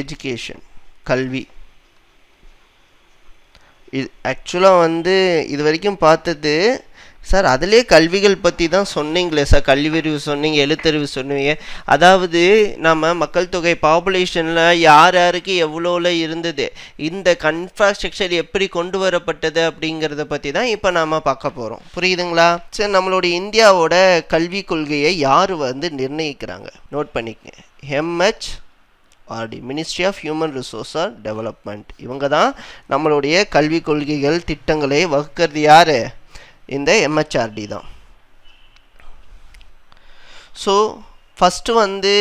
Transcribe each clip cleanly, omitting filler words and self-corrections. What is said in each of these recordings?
Education, கல்வி. இது ஆக்சுவலாக வந்து இது வரைக்கும் பார்த்தது சார் அதிலே கல்விகள் பற்றி தான் சொன்னீங்களே சார், கல்வியறிவு சொன்னீங்க, எழுத்தறிவு சொன்னீங்க. அதாவது நம்ம மக்கள் தொகை பாப்புலேஷனில் யார் யாருக்கு எவ்வளோல இருந்தது, இந்த இன்ஃப்ராஸ்ட்ரக்சர் எப்படி கொண்டு வரப்பட்டது அப்படிங்கிறத பற்றி தான் இப்போ நாம் பார்க்க போகிறோம். புரியுதுங்களா? சரி, நம்மளுடைய இந்தியாவோட கல்வி கொள்கையை யார் வந்து நிர்ணயிக்கிறாங்க நோட் பண்ணிக்கங்க. MHRD, ministry of human resource development. இவங்க தான் நம்மளுடைய கல்வி கொள்கைகள் திட்டங்களை வகுக்கிறது. யார்? இந்த MHRD தான். ஸோ ஃபஸ்ட்டு வந்து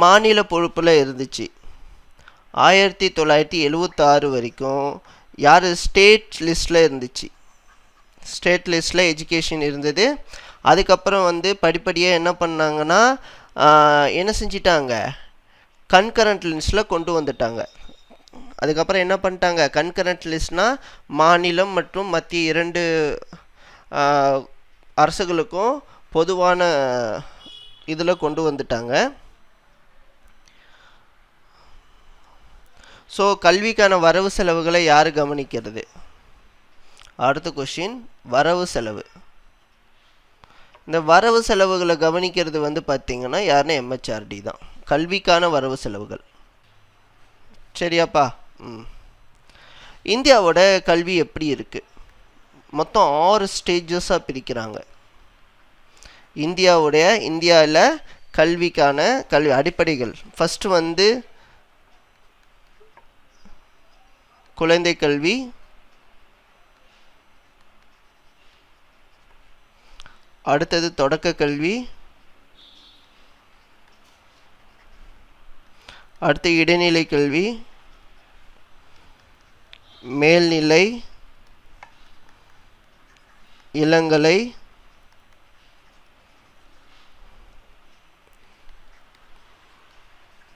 மாநில பொறுப்பில் இருந்துச்சு 1976 வரைக்கும். யார்? ஸ்டேட் லிஸ்ட்டில் இருந்துச்சு. ஸ்டேட் லிஸ்ட்டில் எஜுகேஷன் இருந்தது. அதுக்கப்புறம் வந்து படிப்படியாக என்ன பண்ணாங்கன்னா என்ன செஞ்சிட்டாங்க, கன்கரண்ட் லிஸ்ட்டில் கொண்டு வந்துட்டாங்க. அதுக்கப்புறம் என்ன பண்ணிட்டாங்க, கன்கரண்ட் லிஸ்ட்னால் மாநிலம் மற்றும் மத்திய இரண்டு அரசுகளுக்கும் பொதுவான இதில் கொண்டு வந்துட்டாங்க. ஸோ கல்விக்கான வரவு செலவுகளை யார் கவனிக்கிறது? அடுத்த கொஷின், வரவு செலவு. இந்த வரவு செலவுகளை கவனிக்கிறது வந்து பார்த்திங்கன்னா யாருன்னா MHRD தான், கல்விக்கான வரவு செலவுகள். சரியாப்பா? இந்தியாவோட கல்வி எப்படி இருக்குது? மொத்தம் 6 ஸ்டேஜஸாக பிரிக்கிறாங்க. இந்தியாவில் கல்விக்கான கல்வி அடிப்படைகள். ஃபஸ்ட்டு வந்து குழந்தை கல்வி, அடுத்தது தொடக்க கல்வி, அடுத்து இடைநிலை கல்வி, மேல்நிலை, இளங்கலை,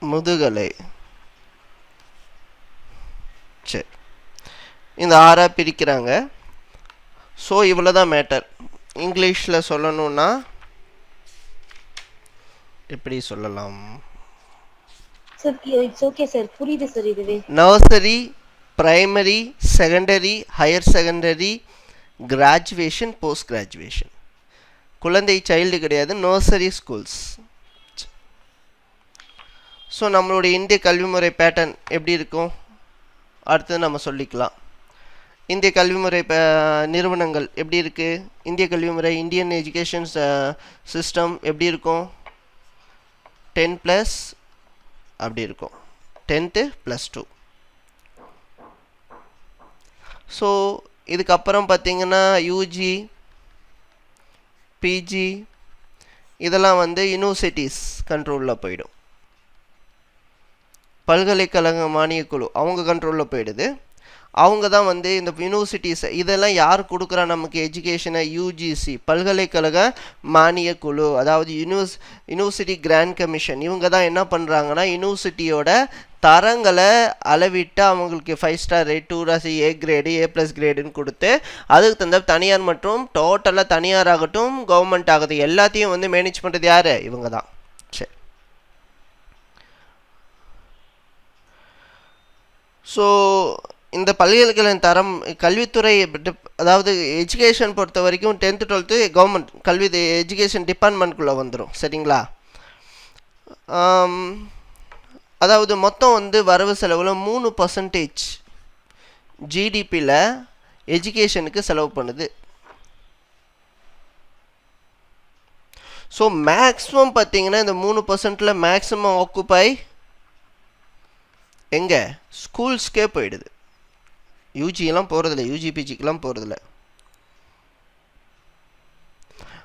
முதுகலை. சரி, இந்த 6 பிரிக்கிறாங்க. ஸோ இவ்வளோ தான் மேட்டர். இங்கிலீஷில் சொல்லணும்னா எப்படி சொல்லலாம்? Nursery, primary, secondary, higher secondary, graduation, post graduation. குழந்தை சைல்டு கிடையாது, நர்சரி ஸ்கூல்ஸ். ஸோ நம்மளுடைய இந்திய கல்வி முறை பேட்டர்ன் எப்படி இருக்கும் அடுத்தது நம்ம சொல்லிக்கலாம். இந்திய கல்விமுறை நிறுவனங்கள் எப்படி இருக்குது? இந்திய கல்விமுறை, இந்தியன் எஜுகேஷன் சிஸ்டம் எப்படி இருக்கும்? 10+ அப்படி இருக்கும், 10th + 2. ஸோ இதுக்கப்புறம் பார்த்திங்கன்னா யூஜி, பிஜி இதெல்லாம் வந்து யூனிவர்சிட்டிஸ் கண்ட்ரோலில் போயிடும். பல்கலைக்கழக மானியக்குழு அவங்க கண்ட்ரோலில் போயிடுது. அவங்க தான் வந்து இந்த யூனிவர்சிட்டிஸ் இதெல்லாம் யார் கொடுக்குறா நமக்கு எஜுகேஷனை? யூஜிசி, பல்கலைக்கழக மானிய குழு, அதாவது யூனிவர்சிட்டி கிராண்ட் கமிஷன். இவங்க தான் என்ன பண்ணுறாங்கன்னா யூனிவர்சிட்டியோட தரங்களை அளவிட்டு அவங்களுக்கு 5 star rate, 2 A grade, A+ கிரேடுன்னு கொடுத்து அதுக்கு தகுந்த தனியார் மற்றும் டோட்டலாக தனியார் ஆகட்டும் கவர்மெண்ட் ஆகட்டும் எல்லாத்தையும் வந்து மேனேஜ் பண்ணுறது யார்? இவங்க தான். சரி, ஸோ இந்த பல்கலைக்கழக தரம் கல்வித்துறை, அதாவது எஜுகேஷன் பொறுத்த வரைக்கும் 10th 12th கவர்மெண்ட் கல்வி எஜுகேஷன் டிபார்ட்மெண்ட்குள்ளே வந்துடும். சரிங்களா? அதாவது மொத்தம் வந்து வரவு செலவில் 3% ஜிடிபியில் எஜுகேஷனுக்கு செலவு பண்ணுது. ஸோ மேக்ஸிமம் பார்த்தீங்கன்னா இந்த 3%ல் மேக்ஸிமம் ஆக்குப்பை எங்கே? ஸ்கூல்ஸ்க்கே போயிடுது. யூஜியெல்லாம் போகிறதில்ல, யூஜி பிஜிக்கெலாம் போகிறதில்ல.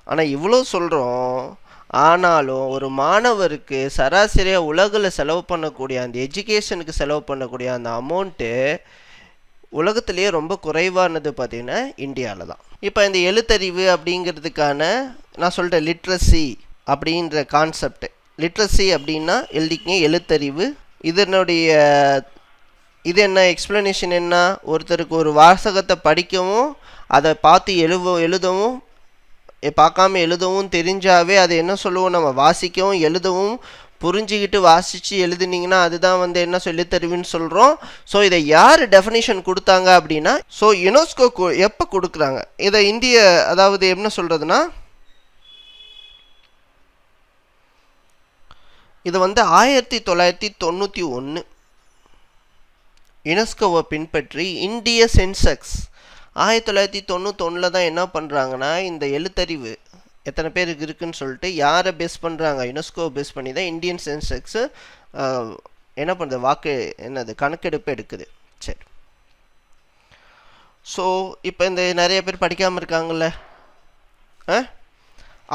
ஆனால் இவ்வளோ சொல்கிறோம், ஆனாலும் ஒரு மாணவருக்கு சராசரியாக உலகில் செலவு பண்ணக்கூடிய அந்த எஜுகேஷனுக்கு செலவு பண்ணக்கூடிய அந்த அமௌண்ட்டு உலகத்திலேயே ரொம்ப குறைவானது பார்த்திங்கன்னா இந்தியாவில் தான். இப்போ இந்த எழுத்தறிவு அப்படிங்கிறதுக்கான நான் சொல்கிறேன் லிட்ரஸி அப்படின்ற கான்செப்ட். லிட்ரஸி அப்படின்னா எழுதிக்கிங்க எழுத்தறிவு. இது என்ன எக்ஸ்ப்ளனேஷன் என்ன? ஒருத்தருக்கு ஒரு வாசகத்தை படிக்கவும் அதை பார்த்து எழுதவும் பார்க்காம எழுதவும் தெரிஞ்சாவே அதை என்ன சொல்லுவோம்? நம்ம வாசிக்கவும் எழுதவும் புரிஞ்சுக்கிட்டு வாசித்து எழுதுனீங்கன்னா அதுதான் வந்து என்ன எழுத்தறிவுன்னு சொல்கிறோம். ஸோ இதை யார் டெஃபினிஷன் கொடுத்தாங்க அப்படின்னா, ஸோ யுனெஸ்கோ எப்போ கொடுக்குறாங்க இதை இந்திய, அதாவது என்ன சொல்கிறதுனா, இது வந்து 1991 யுனெஸ்கோவை பின்பற்றி இந்திய சென்செக்ஸ் 1991 தான் என்ன பண்ணுறாங்கன்னா, இந்த எழுத்தறிவு எத்தனை பேருக்கு இருக்குன்னு சொல்லிட்டு யாரை பேஸ் பண்ணுறாங்க, யுனெஸ்கோ பேஸ் பண்ணி தான் இந்தியன் சென்செக்ஸு என்ன பண்ணுறது, கணக்கெடுப்பு எடுக்குது. சரி, ஸோ இப்போ இந்த நிறைய பேர் படிக்காமல் இருக்காங்கள்ல,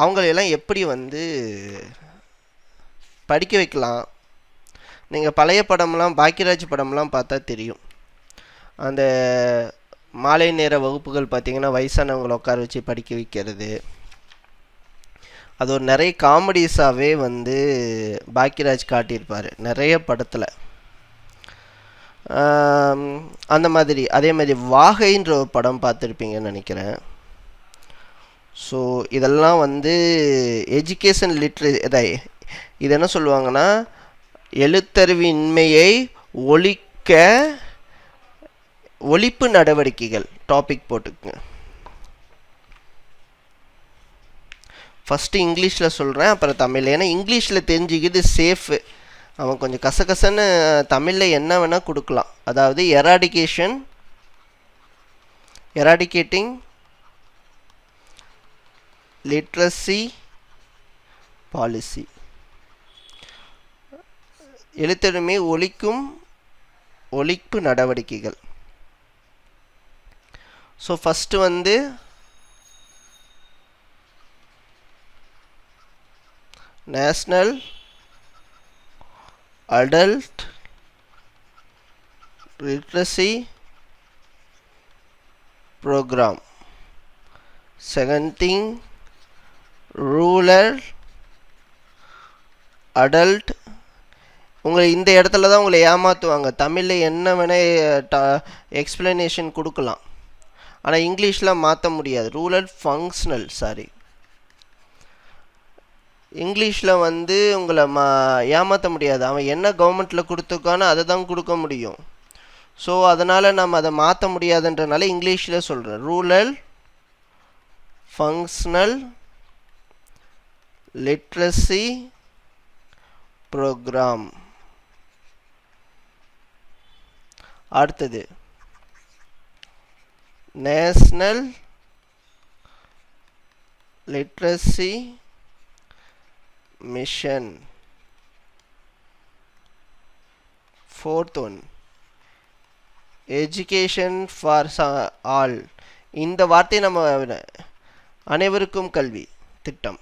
அவங்களெல்லாம் எப்படி வந்து படிக்க வைக்கலாம்? நீங்கள் பழைய படம்லாம், பாக்கியராஜ் படம்லாம் பார்த்தா தெரியும். அந்த மாலை நேர வகுப்புகள் பார்த்திங்கன்னா வயசானவங்களை உட்கார வச்சு படிக்க வைக்கிறது, அது ஒரு நிறைய காமெடிஸாகவே வந்து பாக்கியராஜ் காட்டியிருப்பார் நிறைய படத்தில். அந்த மாதிரி அதே மாதிரி வாகைன்ற ஒரு படம் பார்த்துருப்பீங்கன்னு நினைக்கிறேன். ஸோ இதெல்லாம் வந்து எஜுகேஷன் இது என்ன சொல்லுவாங்கன்னா, எழுத்தறிவின்மையை ஒழிப்பு நடவடிக்கைகள் டாபிக் போட்டுக்குங்க. ஃபஸ்ட்டு இங்கிலீஷில் சொல்கிறேன், அப்புறம் தமிழ். ஏன்னா இங்கிலீஷில் தெரிஞ்சுக்கிது சேஃபு. அவன் கொஞ்சம் கசகசன்னு தமிழில் என்ன வேணால் கொடுக்கலாம். அதாவது எராடிகேட்டிங் லிட்ரஸி பாலிசி, எழுத்தறிவை ஒழிப்பு நடவடிக்கைகள். ஸோ ஃபஸ்ட்டு வந்து national adult literacy programme. Second thing, rural adult. உங்களை இந்த இடத்துல தான் உங்களை ஏமாற்றுவாங்க. தமிழில் என்ன வேணால் எக்ஸ்பிளனேஷன் கொடுக்கலாம், ஆனால் இங்கிலீஷில் மாற்ற முடியாது. ரூரல் ஃபங்க்ஷனல், இங்கிலீஷில் வந்து உங்களை ஏமாற்ற முடியாது. அவன் என்ன கவர்மெண்ட்டில் கொடுத்துருக்கானோ அதை தான் கொடுக்க முடியும். ஸோ அதனால் நம்ம அதை மாற்ற முடியாதுன்றனால இங்கிலீஷில் சொல்கிறேன். Rural functional literacy program. அடுத்தது national literacy mission. Fourth one education for all. இந்த வார்த்தை நம்ம அனைவருக்கும் கல்வி திட்டம்.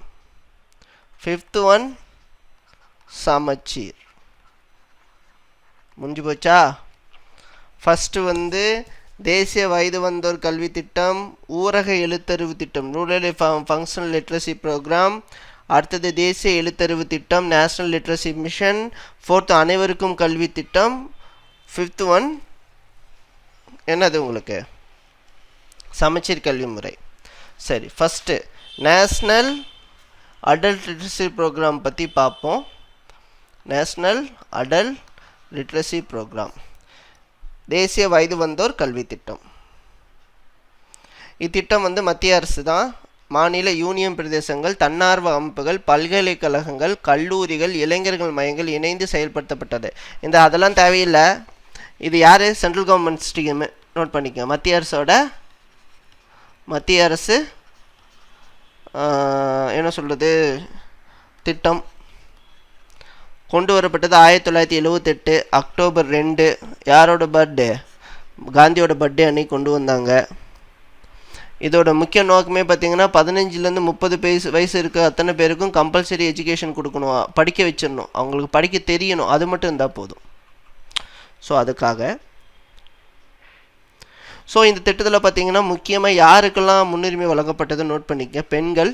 ஃபிஃப்த் ஒன் சமச்சீர். முடிஞ்சு போச்சா? ஃபஸ்ட்டு வந்து தேசிய வயது வந்தோர் கல்வி திட்டம், ஊரக எழுத்தறிவு திட்டம் ரூரல் ஃபங்க்ஷனல் லிட்ரஸி ப்ரோக்ராம். அடுத்தது தேசிய எழுத்தறிவு திட்டம் நேஷ்னல் லிட்ரஸி மிஷன். ஃபோர்த்து அனைவருக்கும் கல்வி திட்டம். ஃபிஃப்த் ஒன் என்னது உங்களுக்கு சமச்சீர் கல்வி முறை. சரி, first national adult literacy programme பற்றி பார்ப்போம். நேஷ்னல் அடல்ட் லிட்ரஸி ப்ரோக்ராம் தேசிய வயது வந்தோர் கல்வி திட்டம். இத்திட்டம் வந்து மத்திய அரசு தான். மாநில யூனியன் பிரதேசங்கள், தன்னார்வ அமைப்புகள், பல்கலைக்கழகங்கள், கல்லூரிகள், இளைஞர்கள் மையங்கள் இணைந்து செயல்படுத்தப்பட்டது. அதெல்லாம் தேவையில்லை. இது யார்? Central government scheme. நோட் பண்ணிக்க. மத்திய அரசு என்ன சொல்கிறது திட்டம் கொண்டு வரப்பட்டது 1978 அக்டோபர் 2. யாரோட பர்த்டே? காந்தியோட பர்த்டே அன்னைக்கு கொண்டு வந்தாங்க. இதோட முக்கிய நோக்கமே பார்த்திங்கன்னா 15லேருந்து 30 வயசு இருக்க அத்தனை பேருக்கும் கம்பல்சரி எஜுகேஷன் கொடுக்கணும், படிக்க வச்சிடணும், அவங்களுக்கு படிக்க தெரியணும், அது மட்டும் இருந்தால் போதும். ஸோ அதுக்காக இந்த திட்டத்தில் பார்த்திங்கன்னா முக்கியமாக யாருக்கெல்லாம் முன்னுரிமை வழங்கப்பட்டது நோட் பண்ணிக்க. பெண்கள்,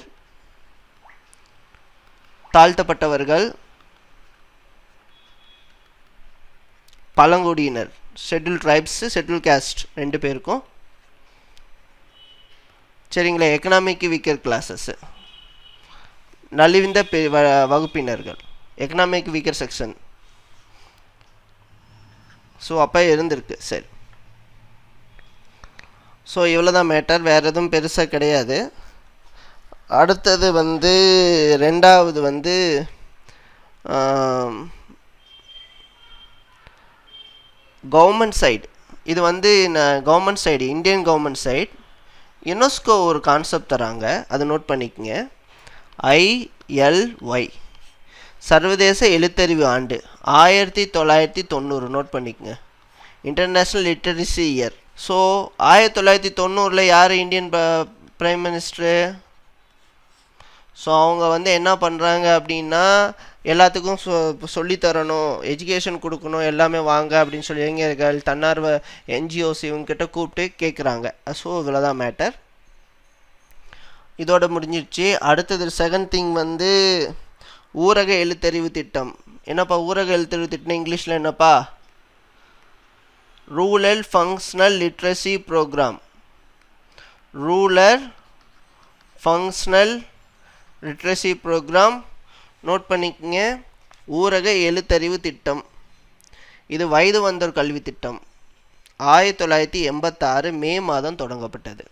தாழ்த்தப்பட்டவர்கள், பழங்குடியினர், ஷெட்யூல் ட்ரைப்ஸு, ஷெட்யூல் கேஸ்ட் 2 பேருக்கும். சரிங்களா? எக்கனாமிக் வீக்கர் கிளாஸஸ்ஸு, நலிந்த வகுப்பினர்கள், எக்கனாமிக் வீக்கர் செக்ஷன். ஸோ அப்போ இருந்திருக்கு. சரி, ஸோ இவ்வளோ தான் மேட்டர், வேறு எதுவும் பெருசாக கிடையாது. அடுத்தது வந்து ரெண்டாவது வந்து கவர்மெண்ட் சைடு. இது வந்து government side, Indian government side UNESCO ஒரு கான்செப்ட் தராங்க, அதை நோட் பண்ணிக்கோங்க. ILY சர்வதேச எழுத்தறிவு ஆண்டு 1990 நோட் பண்ணிக்கோங்க. International literacy year. ஸோ 1990 யார் இந்தியன் பிரைம் மினிஸ்டரு? ஸோ அவங்க வந்து என்ன பண்ணுறாங்க அப்படின்னா, எல்லாத்துக்கும் சொல்லித்தரணும், எஜுகேஷன் கொடுக்கணும், எல்லாமே வாங்க அப்படின்னு சொல்லி இளைஞர்கள், தன்னார்வ NGOs இவங்ககிட்ட கூப்பிட்டு கேட்குறாங்க. ஸோ இவ்வளோ தான் மேட்டர், இதோட முடிஞ்சிடுச்சு. அடுத்தது செகண்ட் திங் வந்து ஊரக எழுத்தறிவு திட்டம். என்னப்பா ஊரக எழுத்தறிவு திட்டம் இங்கிலீஷில் என்னப்பா? Rural functional literacy programme. Rural functional literacy programme note பண்ணிக்கங்க. ஊரக எழுத்தறிவு திட்டம், இது வயது வந்தோர் கல்வி திட்டம். 1986 மே மாதம் தொடங்கப்பட்டது.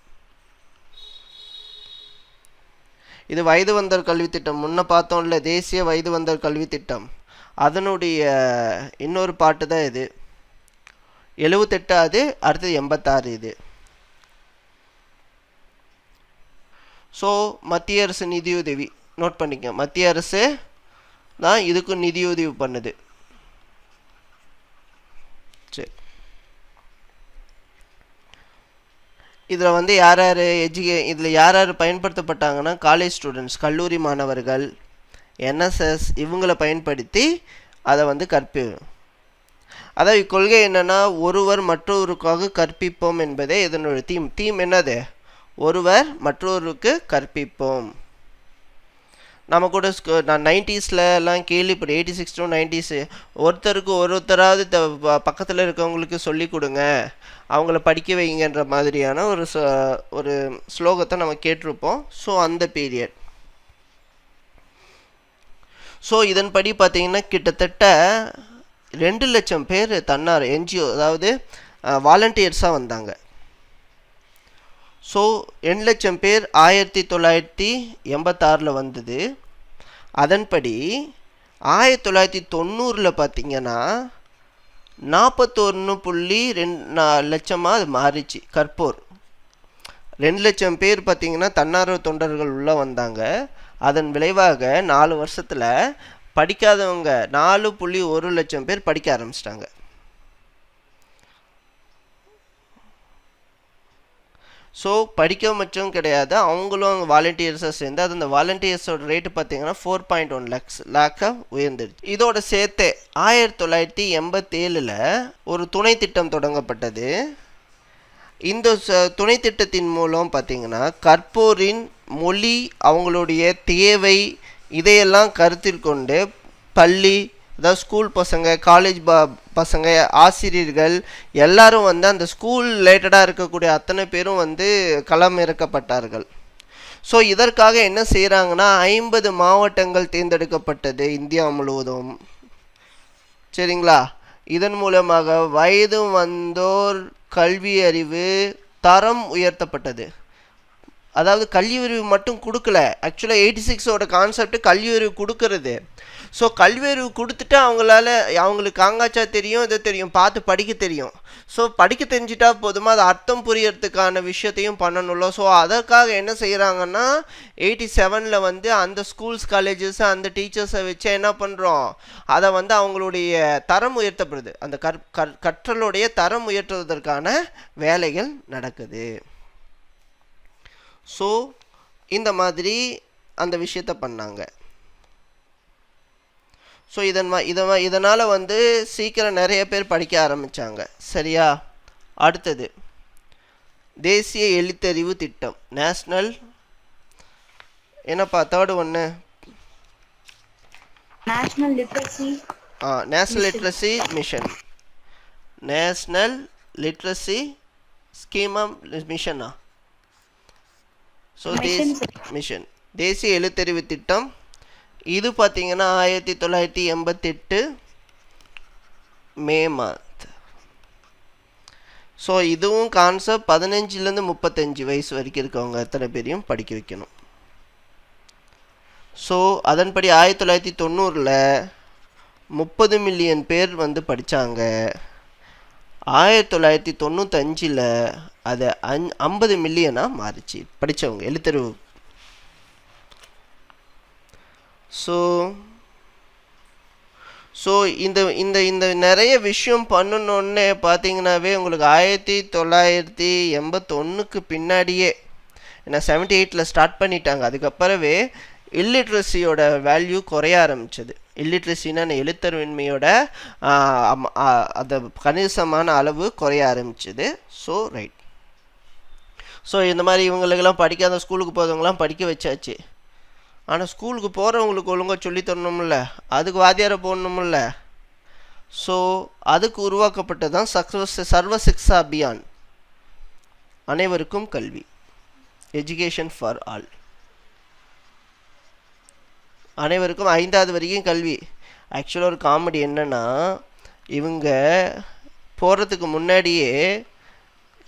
இது வயது வந்தோர் கல்வி திட்டம். முன்ன பார்த்தோம்ல தேசிய வயது வந்தோர் கல்வி திட்டம், அதனுடைய இன்னொரு பாட்டு தான் இது. 78 அது, அடுத்தது 86 இது. ஸோ மத்திய அரசு நிதியுதவி நோட் பண்ணிக்க. மத்திய அரசு தான் இதுக்கு நிதியுதவி பண்ணுது. சரி, இதில் வந்து யார் யார் இதில் யார் யார் பயன்படுத்தப்பட்டாங்கன்னா, காலேஜ் ஸ்டூடெண்ட்ஸ், கல்லூரி மாணவர்கள், NSS இவங்களை பயன்படுத்தி அதை வந்து அதாவது இக்கொள்கை என்னென்னா, ஒருவர் மற்றொருக்காக கற்பிப்போம் என்பதே இதனுடைய தீம் என்னது? ஒருவர் மற்றொருக்கு கற்பிப்போம். நம்ம கூட நான் 90ஸ்லாம் கேள்விப்படும், 86 to 90s ஒருத்தருக்கு ஒருத்தராவது பக்கத்தில் இருக்கவங்களுக்கு சொல்லி கொடுங்க, அவங்கள படிக்க வைங்கன்ற மாதிரியான ஒரு ஸ்லோகத்தை நம்ம கேட்டிருப்போம். ஸோ அந்த பீரியட். ஸோ இதன்படி பார்த்தீங்கன்னா கிட்டத்தட்ட 2 லட்சம் பேர் தன்னார் NGO அதாவது வாலண்டியர்ஸாக வந்தாங்க. ஸோ 2 லட்சம் பேர் 1986 வந்தது. அதன்படி 1990 பார்த்தீங்கன்னா 41.2 லட்சமாக அது மாறிச்சு. கற்போர் 2 லட்சம் பேர் பார்த்தீங்கன்னா தன்னார்வ தொண்டர்கள் உள்ளே வந்தாங்க. அதன் விளைவாக 4 வருஷத்தில் படிக்காதவங்க 4.1 லட்சம் பேர் படிக்க ஆரம்பிச்சிட்டாங்க. ஸோ படிக்க மட்டும் கிடையாது, அவங்களும் அவங்க வாலண்டியர்ஸாக சேர்ந்து அது அந்த வாலண்டியர்ஸோட ரேட்டு பார்த்தீங்கன்னா 4.1 லேக்காக உயர்ந்துருச்சு. இதோட சேர்த்து 1987 ஒரு துணை திட்டம் தொடங்கப்பட்டது. இந்த துணை திட்டத்தின் மூலம் பார்த்தீங்கன்னா கற்போரின் மொழி, அவங்களுடைய தேவை, இதையெல்லாம் கருத்தில் கொண்டு பள்ளி, அதாவது ஸ்கூல் பசங்க, காலேஜ் பசங்க, ஆசிரியர்கள் எல்லாரும் வந்து அந்த ஸ்கூல் ரிலேட்டடாக இருக்கக்கூடிய அத்தனை பேரும் வந்து களம் இறக்கப்பட்டார்கள். ஸோ இதற்காக என்ன செய்கிறாங்கன்னா 50 மாவட்டங்கள் தேர்ந்தெடுக்கப்பட்டது இந்தியா முழுவதும். சரிங்களா? இதன் மூலமாக வயது வந்தோர் கல்வி அறிவு தரம் உயர்த்தப்பட்டது. அதாவது கல்வி அறிவு மட்டும் கொடுக்கல, ஆக்சுவலாக 86ஓட கான்செப்ட் கல்வி அறிவு கொடுக்கறது. ஸோ கல்வி அறிவு கொடுத்துட்டு அவங்களுக்கு காங்காச்சா தெரியும், இதை தெரியும், பார்த்து படிக்க தெரியும். ஸோ படிக்க தெரிஞ்சிட்டா போதுமா, அது அர்த்தம் புரியறதுக்கான விஷயத்தையும் பண்ணணும்ல. ஸோ அதற்காக என்ன செய்கிறாங்கன்னா 87 வந்து அந்த ஸ்கூல்ஸ், காலேஜஸ், அந்த டீச்சர்ஸை வச்சு என்ன பண்ணுறோம், அதை வந்து அவங்களுடைய தரம் உயர்த்தப்படுது. அந்த கற்றலுடைய தரம் உயர்த்துவதற்கான வேலைகள் நடக்குது. ஸோ இந்த மாதிரி அந்த விஷயத்தை பண்ணாங்க. ஸோ இதனால் வந்து சீக்கிரம் நிறைய பேர் படிக்க ஆரம்பித்தாங்க. சரியா? அடுத்தது தேசிய எழுத்தறிவு திட்டம், நேஷ்னல் என்னப்பா தேர்டு ஒன்று, national literacy mission. National literacy ஸ்கீமா மிஷனா? ஸோ மிஷன் தேசிய எழுத்தறிவு திட்டம் இது பார்த்தீங்கன்னா 1988 மே மந்த். ஸோ இதுவும் கான்செப்ட் 15லேருந்து 35 வயசு வரைக்கும் இருக்கவங்க எத்தனை பேரையும் படிக்க வைக்கணும். ஸோ அதன்படி 1990ல் 30 மில்லியன் பேர் வந்து படித்தாங்க. 1995ல் அது 50 மில்லியனாக மாறிச்சு படித்தவங்க எழுத்தறிவு. ஸோ இந்த இந்த இந்த நிறைய விஷயம் பண்ணணுன்னே பார்த்தீங்கன்னாவே உங்களுக்கு 1981க்கு பின்னாடியே, ஏன்னா 78ல் ஸ்டார்ட் பண்ணிட்டாங்க, அதுக்கப்புறவே இல்லிட்ரஸியோட வேல்யூ குறைய ஆரம்பிச்சது. இல்லிட்ரஸின்னா எழுத்தறிவின்மையோட அந்த கணிசமான அளவு குறைய ஆரம்பிச்சது. So right. ஸோ இந்த மாதிரி இவங்களுக்கெல்லாம் படிக்காத ஸ்கூலுக்கு போகிறவங்களாம் படிக்க வச்சாச்சு. ஆனால் ஸ்கூலுக்கு போகிறவங்களுக்கு ஒழுங்காக சொல்லி தரணுமில்ல, அதுக்கு வாத்தியாரை போடணுமில்ல. ஸோ அதுக்கு உருவாக்கப்பட்டது தான் சர்வ சிக்ஷா அபியான், அனைவருக்கும் கல்வி, எஜுகேஷன் ஃபார் ஆல். அனைவருக்கும் 5வது வரைக்கும் கல்வி. ஆக்சுவலாக ஒரு காமெடி என்னென்னா, இவங்க போகிறதுக்கு முன்னாடியே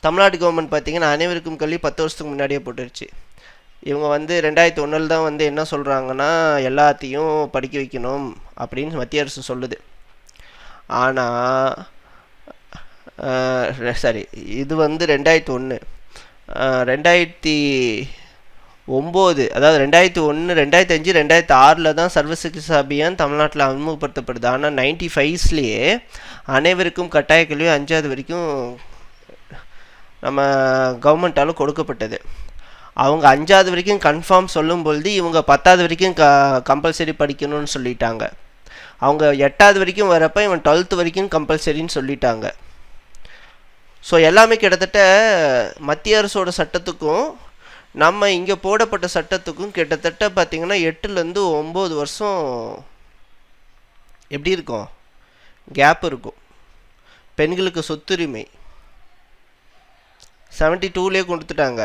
தமிழ்நாடு கவர்மெண்ட் பார்த்திங்கன்னா அனைவருக்கும் கல்வி 10 வருஷத்துக்கு முன்னாடியே போட்டுருச்சு. இவங்க வந்து 2001 தான் வந்து என்ன சொல்கிறாங்கன்னா எல்லாத்தையும் படிக்க வைக்கணும் அப்படின்னு மத்திய அரசு சொல்லுது. ஆனால் சரி, இது வந்து 2001. 2009, அதாவது 2001, 2005, 2006 தான் சர்வ சிக்ஷா அபியான் தமிழ்நாட்டில் அறிமுகப்படுத்தப்படுது. ஆனால் 95ஸ்லேயே அனைவருக்கும் கட்டாய கல்வி 5வது வரைக்கும் நம்ம கவர்மெண்ட்டால் கொடுக்கப்பட்டது. அவங்க 5வது வரைக்கும் கன்ஃபார்ம் சொல்லும்பொழுது இவங்க 10வது வரைக்கும் கம்பல்சரி படிக்கணும்னு சொல்லிட்டாங்க. அவங்க 8வது வரைக்கும் வரப்போ இவன் 12th வரைக்கும் கம்பல்சரின்னு சொல்லிட்டாங்க. ஸோ எல்லாமே கிட்டத்தட்ட மத்திய அரசோட சட்டத்துக்கும் நம்ம இங்கே போடப்பட்ட சட்டத்துக்கும் கிட்டத்தட்ட பார்த்திங்கன்னா 8லேருந்து 9 வருஷம் எப்படி இருக்கும், கேப் இருக்கும். பெண்களுக்கு சொத்துரிமை 72லேயே கொடுத்துட்டாங்க.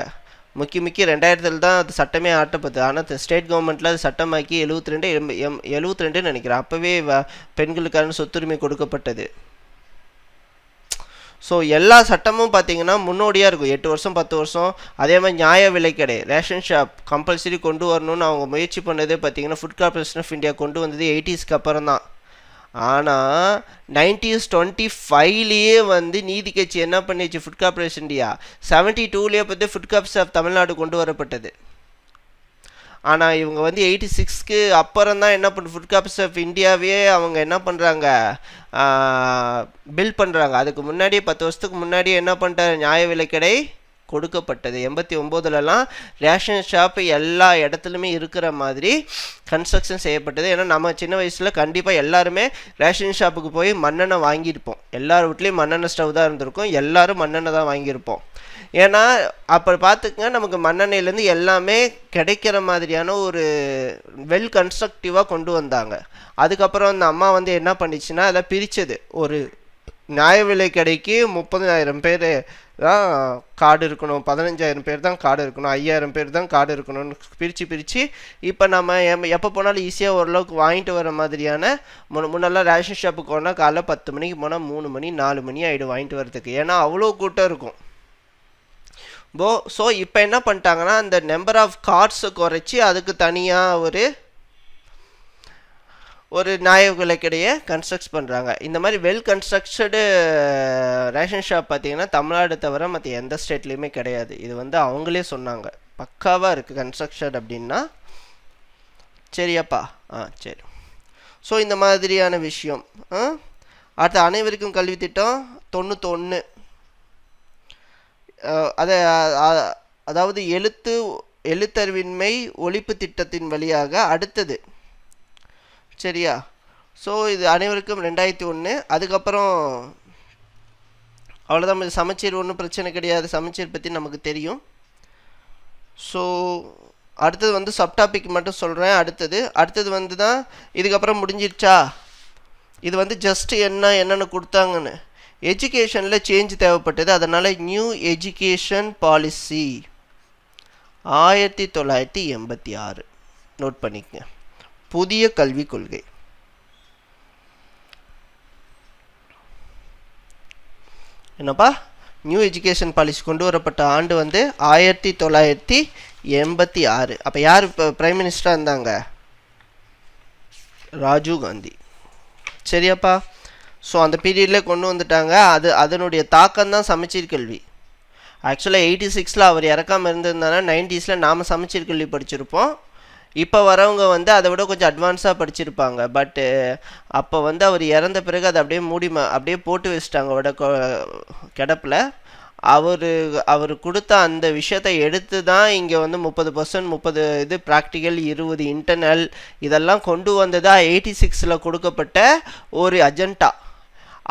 முக்கிய 2000 தான் அது சட்டமே ஆட்டப்பது. ஆனால் ஸ்டேட் கவர்மெண்ட்டில் அது சட்டமாக்கி 72 நினைக்கிறேன், அப்போவே பெண்களுக்கான சொத்துரிமை கொடுக்கப்பட்டது. ஸோ எல்லா சட்டமும் பார்த்திங்கன்னா முன்னோடியாக இருக்கும், 8 வருஷம் 10 வருஷம். அதே மாதிரி நியாய விலைக்கடை, ரேஷன் ஷாப் கம்பல்சரி கொண்டு வரணும்னு அவங்க முயற்சி பண்ணதே பார்த்திங்கன்னா ஃபுட் கார்பரேஷன் ஆஃப் இந்தியா கொண்டு வந்தது 80ஸ்க்கு அப்புறம் தான். ஆனால் 1925லேயே வந்து நீதி கட்சி என்ன பண்ணிச்சு, ஃபுட் கார்பரேஷன் இந்தியா 72லேயே பார்த்து ஃபுட் கார்ப்ஸ் ஆஃப் தமிழ்நாடு கொண்டு வரப்பட்டது. ஆனால் இவங்க வந்து 86க்கு அப்புறம் தான் என்ன பண்ண ஃபுட் கார்ப்ஸ் ஆஃப் இந்தியாவே அவங்க என்ன பண்ணுறாங்க, பில் பண்ணுறாங்க. அதுக்கு முன்னாடியே 10 வருஷத்துக்கு முன்னாடியே என்ன பண்ணிட்டார், நியாய விலைக்கடை கொடுக்கப்பட்டது. 89லலாம் ரேஷன் ஷாப்பு எல்லா இடத்துலையுமே இருக்கிற மாதிரி கன்ஸ்ட்ரக்ஷன் செய்யப்பட்டது. ஏன்னா நம்ம சின்ன வயசில் கண்டிப்பாக எல்லாருமே ரேஷன் ஷாப்புக்கு போய் மண்ணெண்ணெய் வாங்கியிருப்போம். எல்லார் வீட்லேயும் மண்ணெண்ணெய் ஸ்டவ் தான் இருந்திருக்கும், எல்லோரும் மண்ணெண்ணெய் தான் வாங்கியிருப்போம். ஏன்னா அப்போ பார்த்துக்கங்க, நமக்கு மண்ணெண்ணெயிலேருந்து எல்லாமே கிடைக்கிற மாதிரியான ஒரு வெல் கன்ஸ்ட்ரக்டிவாக கொண்டு வந்தாங்க. அதுக்கப்புறம் அந்த அம்மா வந்து என்ன பண்ணிச்சுன்னா அதை பிரித்தது. ஒரு நியாய விலை கடைக்கு 30,000 பேர் தான் கார்டு இருக்கணும், 15,000 பேர் தான் கார்டு இருக்கணும், 5,000 பேர் தான் கார்டு இருக்கணும்னு பிரித்து இப்போ நம்ம எப்போ போனாலும் ஈஸியாக ஓரளவுக்கு வாங்கிட்டு வர மாதிரியான முன்னெல்லாம் ரேஷன் ஷாப்புக்கு போனால் காலைல 10 மணிக்கு போனால் 3 மணி 4 மணி ஆகிடும் வாங்கிட்டு வரதுக்கு, ஏன்னா அவ்வளோ கூட்டம் இருக்கும். ஸோ இப்போ என்ன பண்ணிட்டாங்கன்னா அந்த நம்பர் ஆஃப் கார்ட்ஸை குறைச்சி அதுக்கு தனியாக ஒரு நியாய விலைக்கடையை கன்ஸ்ட்ரக்ட் பண்ணுறாங்க. இந்த மாதிரி வெல் கன்ஸ்ட்ரக்டடு ரேஷன் ஷாப் பார்த்திங்கன்னா தமிழ்நாடு தவிர மற்ற எந்த ஸ்டேட்லேயுமே கிடையாது. இது வந்து அவங்களே சொன்னாங்க, பக்காவாக இருக்குது கன்ஸ்ட்ரக்ஷன் அப்படின்னா. சரியாப்பா? சரி. ஸோ இந்த மாதிரியான விஷயம். அடுத்து அனைவருக்கும் கல்வி திட்டம் 91. அதாவது எழுத்தறிவின்மை ஒழிப்பு திட்டத்தின் வழியாக அடுத்தது. சரியா? ஸோ இது அனைவருக்கும் 2001. அதுக்கப்புறம் அவ்வளோதான். சமச்சீர் ஒன்றும் பிரச்சனை கிடையாது, சமச்சீர் பற்றி நமக்கு தெரியும். ஸோ அடுத்தது வந்து சப்டாபிக் மட்டும் சொல்கிறேன். அடுத்தது வந்து தான் இதுக்கப்புறம் முடிஞ்சிருச்சா? இது வந்து ஜஸ்ட் என்னென்னு கொடுத்தாங்கன்னு. எஜுகேஷனில் சேஞ்ச் தேவைப்பட்டது, அதனால் நியூ எஜுகேஷன் பாலிசி 1986 நோட் பண்ணிக்கங்க. புதிய கல்விக் கொள்கை. என்னப்பா, நியூ எஜுகேஷன் பாலிசி கொண்டு வரப்பட்ட ஆண்டு வந்து 1986. அப்போ யார் இப்போ பிரைம் மினிஸ்டராக இருந்தாங்க? ராஜீவ் காந்தி. சரியாப்பா? ஸோ அந்த பீரியட்லேயே கொண்டு வந்துட்டாங்க. அதனுடைய தாக்கம் தான் சமச்சீர் கல்வி. ஆக்சுவலாக 86 அவர் இறக்காமல் இருந்திருந்தானா 90s நாம் சமச்சீர் கல்வி படிச்சிருப்போம். இப்போ வரவங்க வந்து அதை விட கொஞ்சம் அட்வான்ஸாக படிச்சிருப்பாங்க. பட்டு அப்போ வந்து அவர் இறந்த பிறகு அதை அப்படியே அப்படியே போட்டு வச்சுட்டாங்க கிடப்பில். அவர் கொடுத்த அந்த விஷயத்தை எடுத்து தான் இங்கே வந்து 30% 30 இது ப்ராக்டிக்கல் 20 இன்டர்னல் இதெல்லாம் கொண்டு வந்ததா 86 கொடுக்கப்பட்ட ஒரு அஜெண்டா.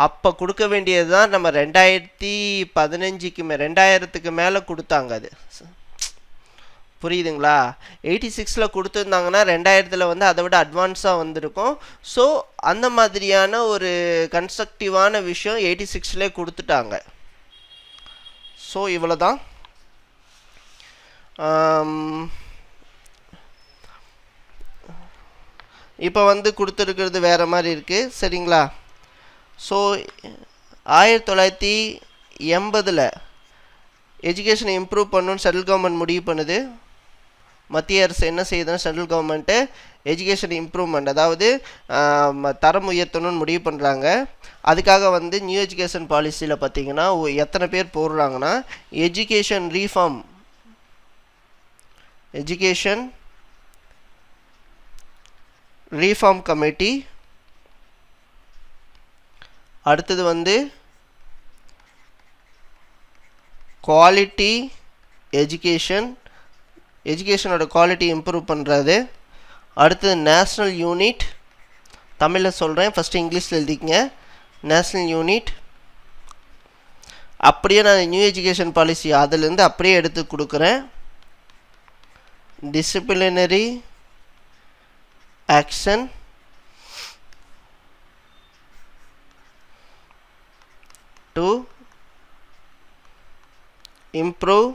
அப்போ கொடுக்க வேண்டியது தான் நம்ம 2015க்கு மேலே கொடுத்தாங்க. அது புரியுதுங்களா? 86 கொடுத்துருந்தாங்கன்னா 2000 வந்து அதை விட அட்வான்ஸாக வந்திருக்கும். ஸோ அந்த மாதிரியான ஒரு கன்ஸ்ட்ரக்டிவான விஷயம் 86 கொடுத்துட்டாங்க. ஸோ இவ்வளோ தான். இப்போ வந்து கொடுத்துருக்கிறது வேறு மாதிரி இருக்குது. சரிங்களா? ஸோ 1980 எஜுகேஷனை இம்ப்ரூவ் பண்ணணும்னு சென்ட்ரல் கவர்மெண்ட் முடிவு பண்ணுது. மத்திய அரசு என்ன செய்யுதுன்னா சென்ட்ரல் கவர்மெண்ட்டு எஜுகேஷன் இம்ப்ரூவ்மெண்ட், அதாவது தரம் உயர்த்தணும்னு முடிவு பண்ணுறாங்க. அதுக்காக வந்து நியூ எஜுகேஷன் பாலிசியில் பார்த்தீங்கன்னா எத்தனை பேர் போடுறாங்கன்னா எஜுகேஷன் ரீஃபார்ம் கமிட்டி, அடுத்தது வந்து குவாலிட்டி எஜுகேஷனோட குவாலிட்டி இம்ப்ரூவ் பண்ணுறது, அடுத்தது நேஷ்னல் யூனிட், தமிழில் சொல்கிறேன், ஃபஸ்ட்டு இங்கிலீஷில் எழுதிக்கங்க, நேஷ்னல் யூனிட். அப்படியே நான் நியூ எஜுகேஷன் பாலிசி அதிலேருந்து அப்படியே எடுத்து கொடுக்குறேன். Disciplinary action, to improve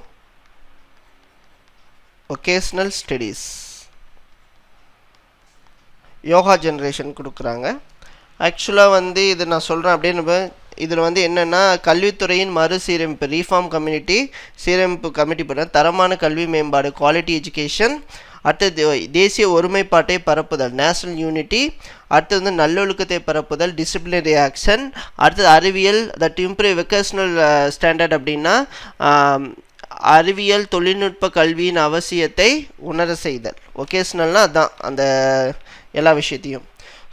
vocational studies. Yoga generation கொடுக்குறாங்க. ஆக்சுவலாக வந்து இது நான் சொல்கிறேன் அப்படின்னு இதில் வந்து என்னென்னா கல்வித்துறையின் மறுசீரமைப்பு ரீஃபார்ம் சீரமைப்பு கமிட்டி பண்ண தரமான கல்வி மேம்பாடு குவாலிட்டி எஜுகேஷன், அடுத்தது தேசிய ஒருமைப்பாட்டை பரப்புதல் நேஷ்னல் யூனிட்டி, அடுத்தது வந்து நல்லொழுக்கத்தை பரப்புதல் டிசிப்ளினரி ஆக்ஷன், அடுத்தது அறிவியல் தட் இம்ப்ரூவ் வெக்கேஷனல் ஸ்டாண்டர்ட் அப்படின்னா அறிவியல் தொழில்நுட்ப கல்வியின் அவசியத்தை உணர செய்தல். ஒகேஷ்னல்னால் அதுதான் அந்த எல்லா விஷயத்தையும்.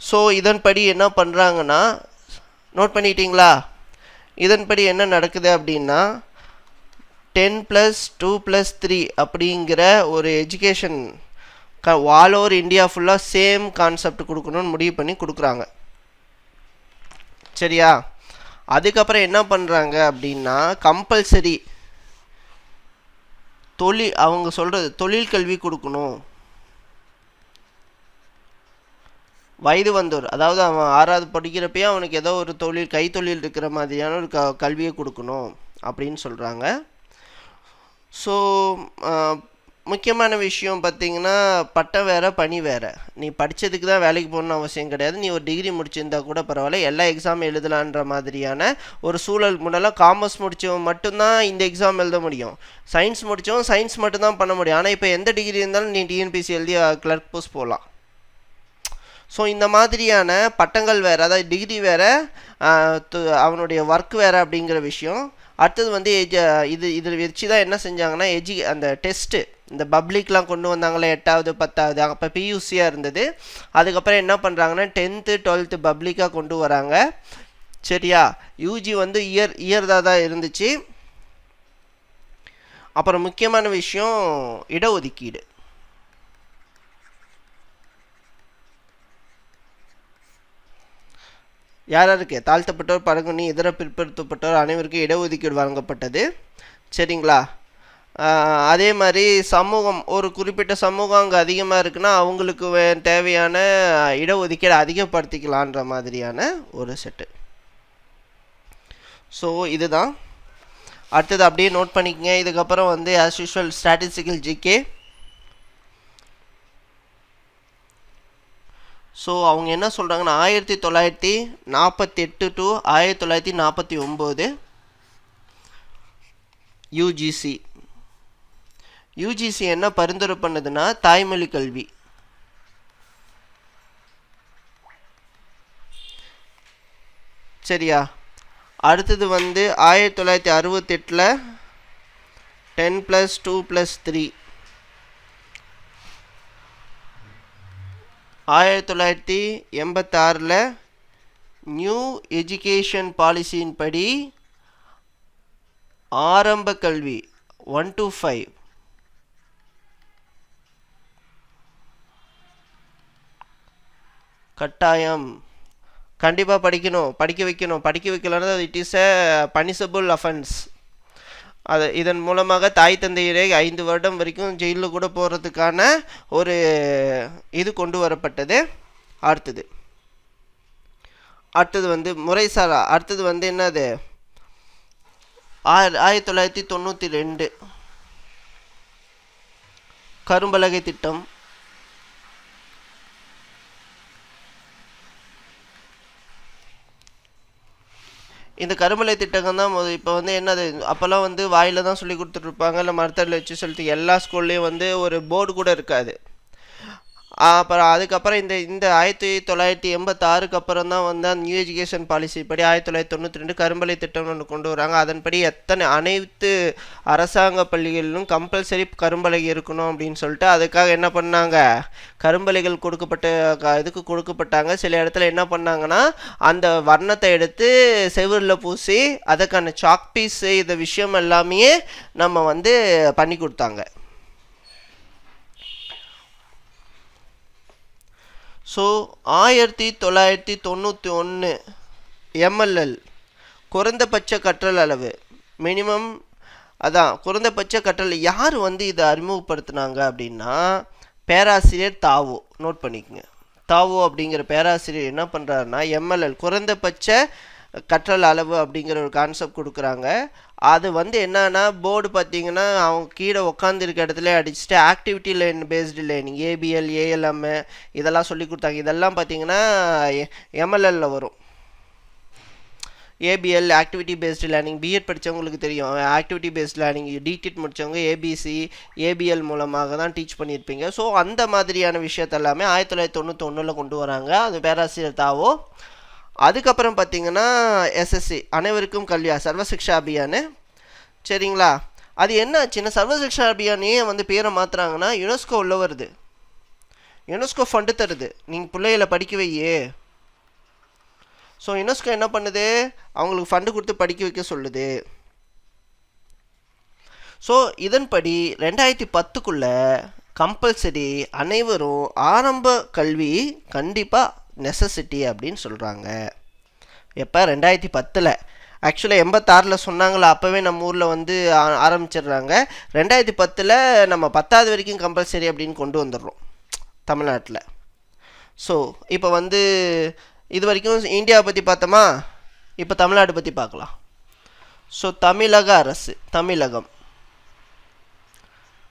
ஸோ இதன்படி என்ன பண்ணுறாங்கன்னா நோட் பண்ணிட்டீங்களா? இதன்படி என்ன நடக்குது அப்படின்னா 10+2+3 அப்படிங்கிற ஒரு எஜுகேஷன் ஆல் ஓவர் இந்தியா ஃபுல்லாக சேம் கான்செப்ட் கொடுக்கணும்னு முடிவு பண்ணி கொடுக்குறாங்க. சரியா? அதுக்கப்புறம் என்ன பண்ணுறாங்க அப்படின்னா கம்பல்சரி அவங்க சொல்கிறது தொழில் கல்வி கொடுக்கணும். வயது வந்தோர், அதாவது அவன் 6வது படிக்கிறப்பயே அவனுக்கு ஏதோ ஒரு கைத்தொழில் இருக்கிற மாதிரியான ஒரு கல்வியை கொடுக்கணும் அப்படின்னு சொல்கிறாங்க. ஸோ முக்கியமான விஷயம் பார்த்திங்கன்னா பட்டம் வேறு பணி வேறு. நீ படித்ததுக்கு தான் வேலைக்கு போகணுன்னு அவசியம் கிடையாது. நீ ஒரு டிகிரி முடிச்சிருந்தா கூட பரவாயில்ல, எல்லா எக்ஸாம் எழுதலான்ற மாதிரியான ஒரு சூழல். முன்னெல்லாம் காமர்ஸ் முடித்தவன் மட்டும்தான் இந்த எக்ஸாம் எழுத முடியும், சயின்ஸ் முடித்தவன் சயின்ஸ் மட்டும்தான் பண்ண முடியும். ஆனால் இப்போ எந்த டிகிரி இருந்தாலும் நீ டிஎன்பிசி எழுதி கிளர்க் போஸ்ட் போகலாம். ஸோ இந்த மாதிரியான பட்டங்கள் வேறு, அதாவது டிகிரி வேறு, அவனுடைய ஒர்க் வேறு அப்படிங்கிற விஷயம். அடுத்தது வந்து இதில் வச்சு தான் என்ன செஞ்சாங்கன்னா அந்த டெஸ்ட்டு இந்த பப்ளிக்லாம் கொண்டு வந்தாங்களே 8வது 10வது, அப்போ பியூசியாக இருந்தது. அதுக்கப்புறம் என்ன பண்ணுறாங்கன்னா 10th 12th பப்ளிக்காக கொண்டு வராங்க. சரியா? யூஜி வந்து இயர்தாக இருந்துச்சு. அப்புறம் முக்கியமான விஷயம் இடஒதுக்கீடு. யாருக்கு? தாழ்த்தப்பட்டோர், பழங்குடி, இதர பிற்படுத்தப்பட்டோர் அனைவருக்கும் இடஒதுக்கீடு வழங்கப்பட்டது. சரிங்களா? அதே மாதிரி சமூகம், ஒரு குறிப்பிட்ட சமூகம் அங்கே அதிகமாக இருக்குன்னா அவங்களுக்கு தேவையான இடஒதுக்கீடு அதிகப்படுத்திக்கலான்ற மாதிரியான ஒரு செட்டு. ஸோ இதுதான். அடுத்தது அப்படியே நோட் பண்ணிக்கங்க. இதுக்கப்புறம் வந்து as usual statistical GK. So அவங்க என்ன சொல்கிறாங்கன்னா 1948 டு 1949 யூஜிசி என்ன பரிந்துரை பண்ணுதுன்னா தாய்மொழி கல்வி. சரியா? அடுத்தது வந்து 1968 10+2+3, 1986 நியூ எஜுகேஷன் பாலிசியின் படி ஆரம்ப கல்வி 1 to 5 கட்டாயம், கண்டிப்பாக படிக்கணும், படிக்க வைக்கணும். படிக்க வைக்கலன்னா it is a punishable offence. இதன் மூலமாக தாய் தந்தையரை 5 வருடம் வரைக்கும் ஜெயிலில் கூட போகிறதுக்கான ஒரு இது கொண்டு வரப்பட்டது. அடுத்தது வந்து முறைசாரா. அடுத்தது வந்து என்னது 1992 கரும்பலகை திட்டம். இந்த கரும்பலை திட்டகம் தான் இப்போ வந்து என்னது, அப்போல்லாம் வந்து வாயில் தான் சொல்லி கொடுத்துட்ருப்பாங்க, இல்லை மரத்தடியில் வச்சு சொல்லிட்டு எல்லா ஸ்கூல்லேயும் வந்து ஒரு போர்டு கூட இருக்காது. அப்புறம் அதுக்கப்புறம் இந்த 1986 அப்புறம் தான் வந்து அந்த நியூ எஜுகேஷன் பாலிசி படி 1992 கரும்பலை திட்டம்னு ஒன்று கொண்டு வராங்க. அதன்படி அனைத்து அரசாங்க பள்ளிகளிலும் கம்பல்சரி கரும்பலகை இருக்கணும் அப்படின்னு சொல்லிட்டு அதுக்காக என்ன பண்ணாங்க, கரும்பலைகள் கொடுக்கப்பட்டாங்க. சில இடத்துல என்ன பண்ணாங்கன்னா அந்த வர்ணத்தை எடுத்து செவுரில் பூசி அதுக்கான சாக் பீஸ் இந்த விஷயம் எல்லாமே நம்ம வந்து பண்ணி கொடுத்தாங்க. ஸோ 1991 MLL குறைந்தபட்ச கற்றல் அளவு மினிமம், அதான் குறைந்தபட்ச கற்றல். யார் வந்து இதை அறிமுகப்படுத்தினாங்க அப்படின்னா பேராசிரியர் தாவோ. நோட் பண்ணிக்கோங்க, தாவோ அப்படிங்கிற பேராசிரியர் என்ன பண்ணுறாருன்னா MLL குறைந்தபட்ச கற்றல் அளவு அப்படிங்கிற ஒரு கான்செப்ட் கொடுக்குறாங்க. அது வந்து என்னன்னா போர்டு பார்த்தீங்கன்னா அவங்க கீழே உட்காந்துருக்க இடத்துல அடிச்சுட்டு activity based learning ABL ALM இதெல்லாம் சொல்லி கொடுத்தாங்க. இதெல்லாம் பார்த்தீங்கன்னா MLL வரும். ABL activity based learning, BEd படித்தவங்களுக்கு தெரியும். ஆக்டிவிட்டி பேஸ்டு லேர்னிங் டிடிட் முடித்தவங்க ABC ABL மூலமாக தான் டீச் பண்ணியிருப்பீங்க. ஸோ அந்த மாதிரியான விஷயத்தெல்லாமே 1991 கொண்டு வராங்க. அது பேராசிரியர் தாவோ. அதுக்கப்புறம் பார்த்தீங்கன்னா SSC அனைவருக்கும் கல்வியா சர்வசிக்ஷா அபியான். சரிங்களா? அது என்ன ஆச்சுன்னா சர்வசிக்ஷா அபியானே வந்து பேரை மாற்றுறாங்கன்னா யுனெஸ்கோ உள்ள வருது. யுனெஸ்கோ ஃபண்டு தருது, நீங்கள் பிள்ளைகளை படிக்க வையே. ஸோ யுனெஸ்கோ என்ன பண்ணுது, அவங்களுக்கு ஃபண்டு கொடுத்து படிக்க வைக்க சொல்லுது. ஸோ இதன்படி 2010 கம்பல்சரி அனைவரும் ஆரம்ப கல்வி கண்டிப்பாக நெசசிட்டி அப்படின்னு சொல்கிறாங்க. எப்போ 2010 ஆக்சுவலாக 86 சொன்னாங்களா, அப்போவே நம்ம ஊரில் வந்து ஆரம்பிச்சிடுறாங்க. 2010 நம்ம 10வது வரைக்கும் கம்பல்சரி அப்படின்னு கொண்டு வந்துடுறோம் தமிழ்நாட்டில். ஸோ இப்போ வந்து இது வரைக்கும் இந்தியாவை பற்றி பார்த்தோமா, இப்போ தமிழ்நாடு பற்றி பார்க்கலாம். ஸோ தமிழக அரசு, தமிழகம்.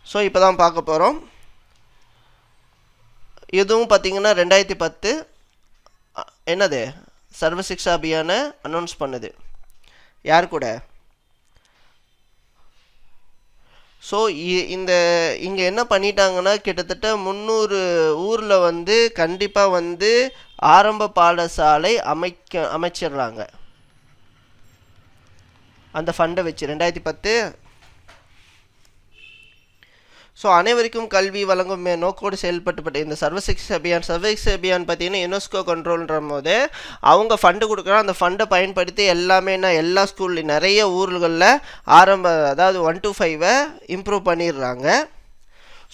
ஸோ இப்போ தான் பார்க்க போகிறோம். இதுவும் பார்த்தீங்கன்னா 2010 என்னது சர்வசிக்ஷா அபியானை அனௌன்ஸ் பண்ணுது. யார் கூட? ஸோ இங்கே என்ன பண்ணிட்டாங்கன்னா கிட்டத்தட்ட 300 ஊரில் வந்து கண்டிப்பாக வந்து ஆரம்ப பாடசாலை அமைச்சிடுறாங்க அந்த ஃபண்டை வச்சு 2010. ஸோ அனைவருக்கும் கல்வி வழங்கும் நோக்கோடு செயல்பட்டுப்பட்ட இந்த சர்வசிக்ஷா அபியான் பார்த்தீங்கன்னா யுனெஸ்கோ கண்ட்ரோல்ன்ற போது அவங்க ஃபண்டு கொடுக்குறாங்க. அந்த ஃபண்டை பயன்படுத்தி எல்லாமே எல்லா ஸ்கூல்லையும் நிறைய ஊர்களில் அதாவது 1 to 5 இம்ப்ரூவ் பண்ணிடுறாங்க.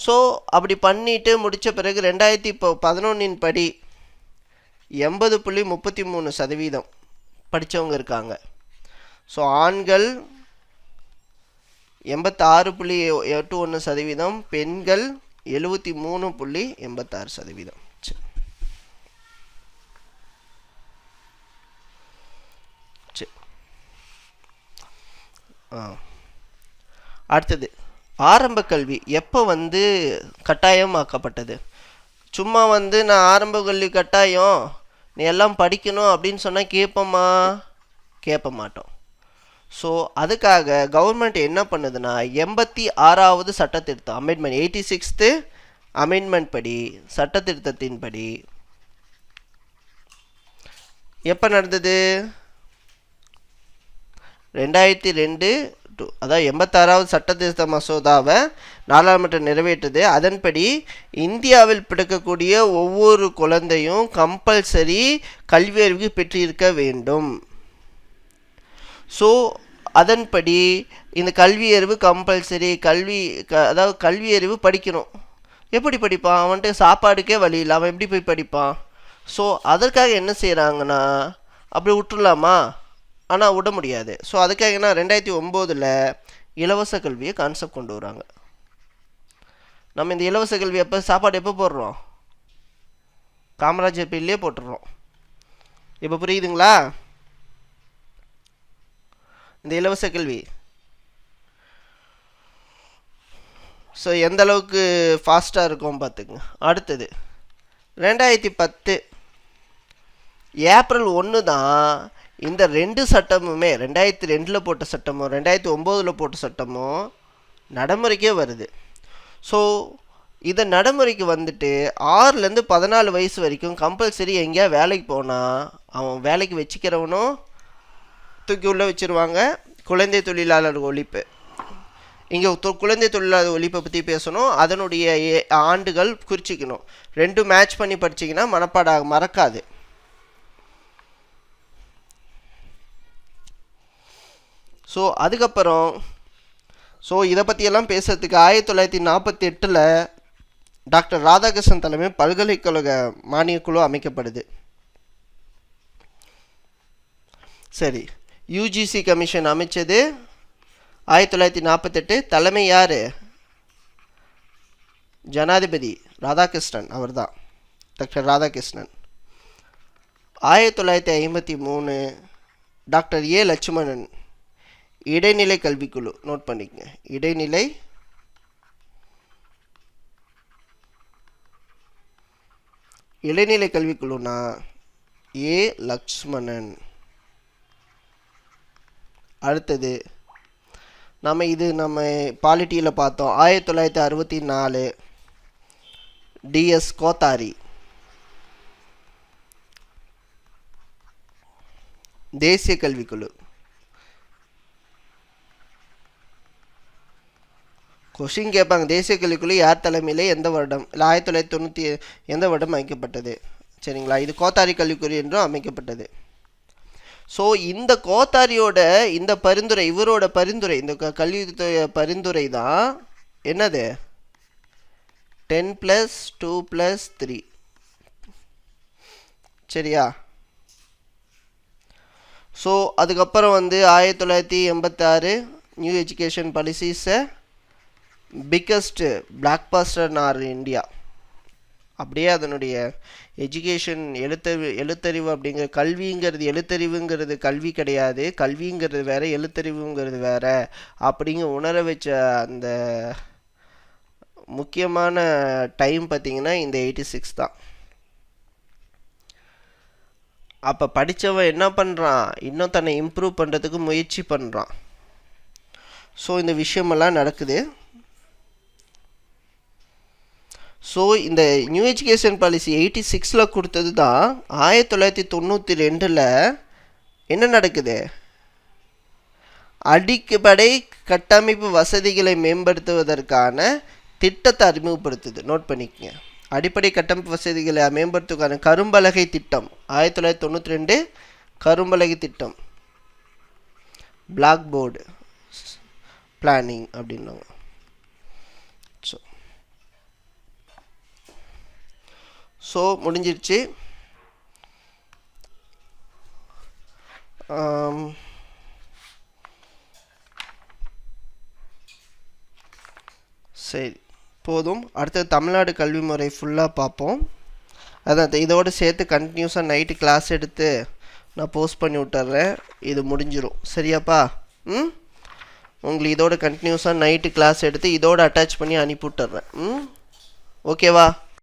ஸோ அப்படி பண்ணிட்டு முடித்த பிறகு 2011 படி 80.33% படித்தவங்க இருக்காங்க. ஸோ ஆண்கள் 86.81%, பெண்கள் 73.86%. அடுத்தது ஆரம்ப கல்வி எப்போ வந்து கட்டாயமாக்கப்பட்டது? சும்மா வந்து நான் ஆரம்ப கல்வி கட்டாயம் நீ எல்லாம் படிக்கணும் அப்படின்னு சொன்னால் கேட்போமா? கேட்ப மாட்டோம். ஸோ அதுக்காக கவர்மெண்ட் என்ன பண்ணுதுன்னா 86வது சட்ட திருத்தம் அமெண்ட்மெண்ட் 86th அமெண்ட்மெண்ட் படி சட்ட திருத்தத்தின்படி எப்போ நடந்தது? 2002 அதாவது 86வது சட்ட திருத்த மசோதாவை நாடாளுமன்றம் நிறைவேற்றுது. அதன்படி இந்தியாவில் பிறக்கக்கூடிய ஒவ்வொரு குழந்தையும் கம்பல்சரி கல்வி அறிவு பெற்றிருக்க வேண்டும். ஸோ அதன்படி இந்த கல்வி அறிவு கம்பல்சரி அதாவது கல்வி அறிவு படிக்கணும். எப்படி படிப்பான்? அவன்ட்டு சாப்பாடுக்கே வழி இல்லை, அவன் எப்படி போய் படிப்பான்? ஸோ அதற்காக என்ன செய்கிறாங்கன்னா அப்படி விட்டுடலாமா? ஆனால் விட முடியாது. ஸோ அதுக்காக என்ன 2009 இலவச கல்வியை கான்செப்ட் கொண்டு வராங்க. நம்ம இந்த இலவச கல்வி சாப்பாடு எப்போ போடுறோம்? காமராஜர் பீரியட்லேயே போட்டுடுறோம். இப்போ புரியுதுங்களா? இந்த இலவச கல்வி ஸோ எந்த அளவுக்கு ஃபாஸ்ட்டாக இருக்கும் பார்த்துக்குங்க. அடுத்தது 2010 ஏப்ரல் 1 தான் இந்த 2 சட்டமுமே 2002 போட்ட சட்டமோ 2009 போட்ட சட்டமோ நடைமுறைக்கே வருது. ஸோ இதை நடைமுறைக்கு வந்துட்டு 6லேருந்து 14 வயசு வரைக்கும் கம்பல்சரி எங்கேயா வேலைக்கு போனால் அவன் வேலைக்கு வச்சுக்கிறவனும் தூக்கி உள்ளே வச்சுருவாங்க. குழந்தை தொழிலாளர் ஒழிப்பு, இங்கே குழந்தை தொழிலாளர் ஒழிப்பை பற்றி பேசணும். அதனுடைய ஆண்டுகள் குறிச்சிக்கணும். 2 மேட்ச் பண்ணி படிச்சிங்கன்னா மறக்காது. ஸோ அதுக்கப்புறம் இதை பற்றியெல்லாம் பேசுறதுக்கு 1948 டாக்டர் ராதாகிருஷ்ணன் தலைமை பல்கலைக்கழக மானியக்குழு அமைக்கப்படுது. சரி, யூஜிசி கமிஷன் அமைச்சது 1948. தலைமை யார்? ஜனாதிபதி ராதாகிருஷ்ணன், அவர் தான் doctor Radhakrishnan. 1953 doctor A Lakshmanan இடைநிலை கல்விக்குழு. நோட் பண்ணிக்கங்க, இடைநிலை கல்விக்குழுனா ஏ லட்சுமணன். அடுத்தது நம்ம பாலிட்டியில் பார்த்தோம். 1964 டிஎஸ் கோத்தாரி தேசிய கல்விக்குழு. கொஷின் கேட்பாங்க, தேசிய கல்விக்குழு யார் தலைமையில் எந்த வருடம்? இல்லை 1990 எந்த வருடம் அமைக்கப்பட்டது? சரிங்களா, இது கோத்தாரி கல்விக்குழு என்றும் அமைக்கப்பட்டது. ஸோ இந்த கோத்தாரியோட இந்த பரிந்துரை, இவரோட பரிந்துரை, இந்த கல்வித்துறை பரிந்துரை தான் என்னது 10+2+3. சரியா? ஸோ அதுக்கப்புறம் 1986 நியூ எஜுகேஷன் பாலிசிஸை biggest blockbuster or India. அப்படியே அதனுடைய எஜுகேஷன் எழுத்தறிவு அப்படிங்கிற கல்விங்கிறது எழுத்தறிவுங்கிறது கல்வி கிடையாது, கல்விங்கிறது வேற, எழுத்தறிவுங்கிறது வேற அப்படிங்க உணர வச்ச அந்த முக்கியமான டைம் பார்த்திங்கன்னா இந்த 86 தான். அப்போ படித்தவன் என்ன பண்ணுறான்? இன்னும் தன்னை இம்ப்ரூவ் பண்ணுறதுக்கு முயற்சி பண்ணுறான். ஸோ இந்த விஷயமெல்லாம் நடக்குது. ஸோ இந்த நியூ எஜுகேஷன் பாலிசி 86 கொடுத்தது தான் 1992 என்ன நடக்குது? அடிப்படை கட்டமைப்பு வசதிகளை மேம்படுத்துவதற்கான திட்டத்தை அறிமுகப்படுத்துது. நோட் பண்ணிக்கங்க, அடிப்படை கட்டமைப்பு வசதிகளை மேம்படுத்துவதற்கான கரும்பலகை திட்டம் 1992 கரும்பலகை திட்டம், பிளாக் போர்டு பிளானிங் அப்படின்னாங்க. ஸோ முடிஞ்சிருச்சு. சரி, போதும். அடுத்தது தமிழ்நாடு கல்வி முறை ஃபுல்லாக பார்ப்போம். அதான் இதோடு சேர்த்து கண்டினியூஸாக நைட்டு கிளாஸ் எடுத்து நான் போஸ்ட் பண்ணி விட்டுறேன். இது முடிஞ்சிடும். சரியாப்பா? உங்களுக்கு இதோட கண்டினியூஸாக நைட்டு கிளாஸ் எடுத்து இதோடு அட்டாச் பண்ணி அனுப்பி விட்டுறேன். ஓகேவா?